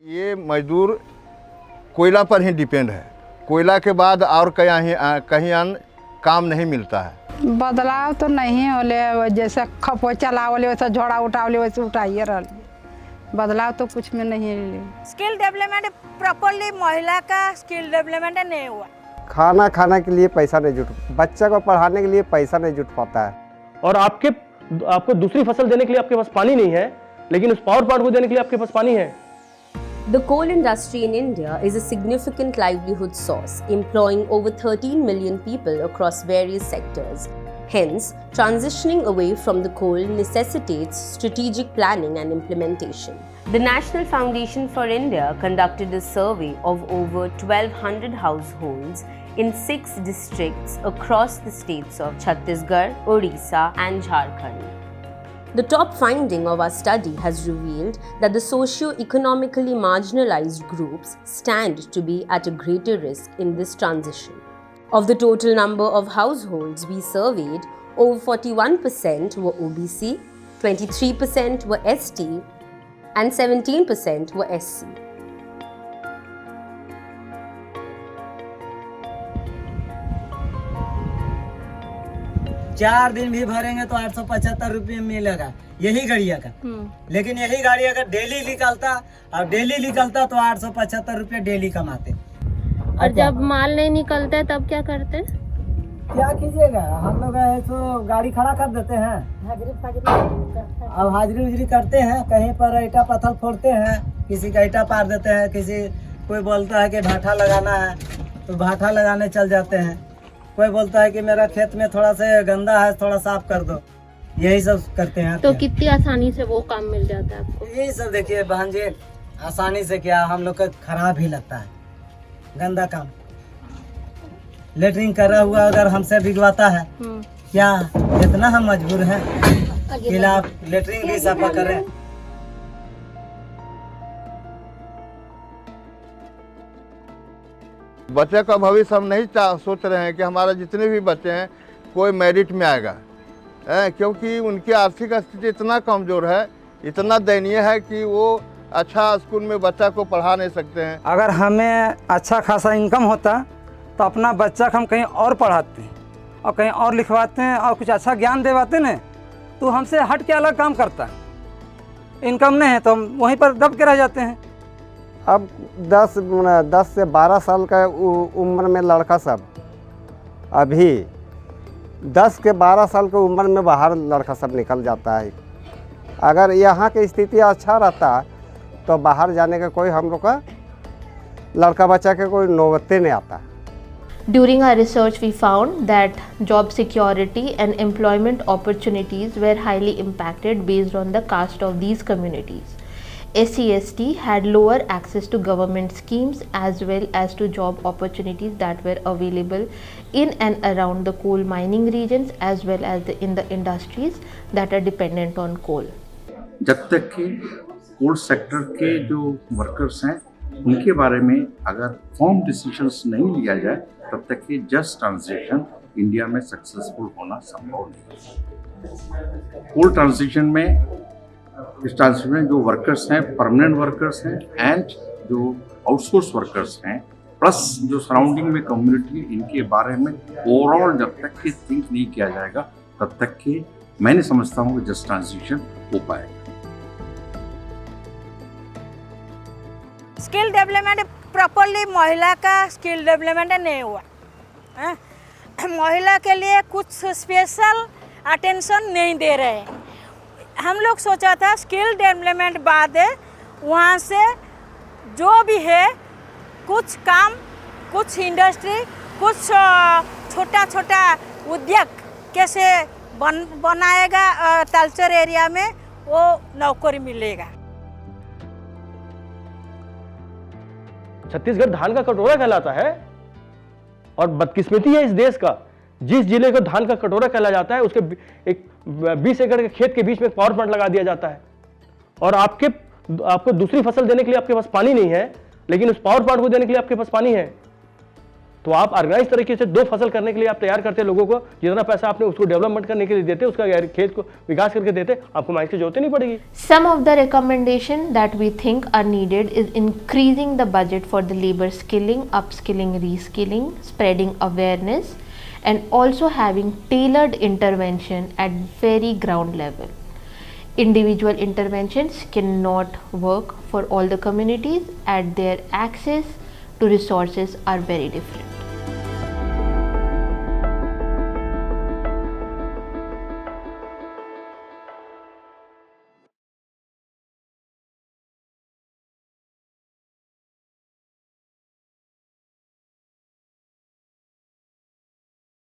ये मजदूर कोयला पर ही डिपेंड है। कोयला के बाद और कहीं अन्य काम नहीं मिलता है। बदलाव तो नहीं होले, जैसे खपो चलावले वैसे झोड़ा उठावले वैसे उठाइए रह। बदलाव तो कुछ में नहीं है। स्किल डेवलपमेंट प्रॉपरली महिला का स्किल डेवलपमेंट नहीं हुआ। खाना खाने के लिए पैसा नहीं जुट, बच्चा को पढ़ाने के लिए पैसा नहीं जुट पाता है। और आपको दूसरी फसल देने के लिए आपके पास पानी नहीं है, लेकिन उस पावर प्लांट को देने के लिए आपके पास पानी है। The coal industry in India is a significant livelihood source, employing over 13 million people across various sectors. Hence, transitioning away from the coal necessitates strategic planning and implementation. The National Foundation for India conducted a survey of over 1,200 households in 6 districts across the states of Chhattisgarh, Odisha, and Jharkhand. The top finding of our study has revealed that the socio-economically marginalized groups stand to be at a greater risk in this transition. Of the total number of households we surveyed, over 41% were OBC, 23% were ST, and 17% were SC. चार दिन भी भरेंगे तो 875 रुपये मिलेगा यही गाड़िया का। लेकिन यही गाड़ी अगर डेली निकलता तो 875 रुपये डेली कमाते। और जब माल नहीं निकलता है तब क्या करते? क्या कीजिएगा, हम लोग है तो गाड़ी खड़ा कर देते हैं, अब हाजिरी उजरी करते हैं, कहीं पर ईटा पत्थर फोड़ते हैं, किसी का ईटा पार देते हैं, कोई बोलता है कि भाटा लगाना है तो भाटा लगाने चल जाते हैं, कोई बोलता है कि मेरा खेत में थोड़ा सा गंदा है थोड़ा साफ कर दो, यही सब करते हैं। तो कितनी आसानी से वो काम मिल जाता है आपको? यही सब देखिए बहन जी, आसानी से क्या, हम लोग का खराब ही लगता है गंदा काम। लेटरिन करा हुआ अगर हमसे भिगवाता है क्या, इतना हम मजबूर हैं कि आप लेटरिन भी सफा करें। बच्चे का भविष्य हम नहीं सोच रहे हैं कि हमारा जितने भी बच्चे हैं कोई मेरिट में आएगा, क्योंकि उनकी आर्थिक स्थिति इतना कमज़ोर है, इतना दयनीय है कि वो अच्छा स्कूल में बच्चा को पढ़ा नहीं सकते हैं। अगर हमें अच्छा खासा इनकम होता तो अपना बच्चा को हम कहीं और पढ़ाते हैं और कहीं और लिखवाते हैं और कुछ अच्छा ज्ञान दिलवाते ना, तो हमसे हट के अलग काम करता है। इनकम नहीं है तो हम वहीं पर दब के रह जाते हैं। अब 10 से 12 साल का उम्र में लड़का सब, अभी 10 के 12 साल की उम्र में बाहर लड़का सब निकल जाता है। अगर यहाँ की स्थिति अच्छा रहता तो बाहर जाने का कोई हम लोग का लड़का बच्चा के कोई नौबते नहीं आता। During our research, we found that job security and employment opportunities were highly impacted based on the caste of these communities. SC/ST had lower access to government schemes as well as to job opportunities that were available in and around the coal mining regions as well as in the industries that are dependent on coal. जब तक कि coal sector के जो workers हैं उनके बारे में अगर फॉर्म डिसीजंस नहीं लिया जाए तब तक कि जस्ट ट्रांजिशन इंडिया में सक्सेसफुल होना संभव नहीं। कोल ट्रांजिशन में इस ट्रांजिशन में जो वर्कर्स हैं परमानेंट वर्कर्स हैं एंड जो आउटसोर्स वर्कर्स हैं प्लस जो सराउंडिंग में कम्युनिटी है, इनके बारे में ओवरऑल जब तक कि थिंक नहीं किया जाएगा तब तक कि मैंने समझता हूँ कि जस्ट ट्रांजिशन हो पाएगा। स्किल डेवलपमेंट प्रॉपरली महिला का स्किल डेवलपमेंट नहीं हुआ। महिला के लिए कुछ स्पेशल अटेंशन नहीं दे रहे हैं। हम लोग सोचा था स्किल डेवलपमेंट बाद वहाँ से जो भी है कुछ काम, कुछ इंडस्ट्री, कुछ छोटा छोटा उद्योग कैसे बनाएगा कल्चर एरिया में, वो नौकरी मिलेगा। छत्तीसगढ़ धान का कटोरा कहलाता है और बदकिस्मती है इस देश का, जिस जिले को धान का कटोरा कहला जाता है उसके एक 20 एकड़ के खेत के बीच में पावर प्लांट लगा दिया जाता है और आपको दूसरी फसल देने के लिए आपके पास पानी नहीं है, लेकिन उस पावर प्लांट को देने के लिए आपके पास पानी है। तो आप ऑर्गेनाइज तरीके से 2 फसल करने के लिए आप तैयार करते लोगों को, जितना पैसा आपने उसको डेवलपमेंट करने के लिए देते, उसका खेत को विकास करके देते, आपको माइंस की जरूरत नहीं पड़ेगी। Some of the recommendation that we think are needed is increasing the budget for the labor skilling, upskilling, reskilling, spreading awareness, and also having tailored intervention at very ground level. Individual interventions cannot work for all the communities, as their access to resources are very different.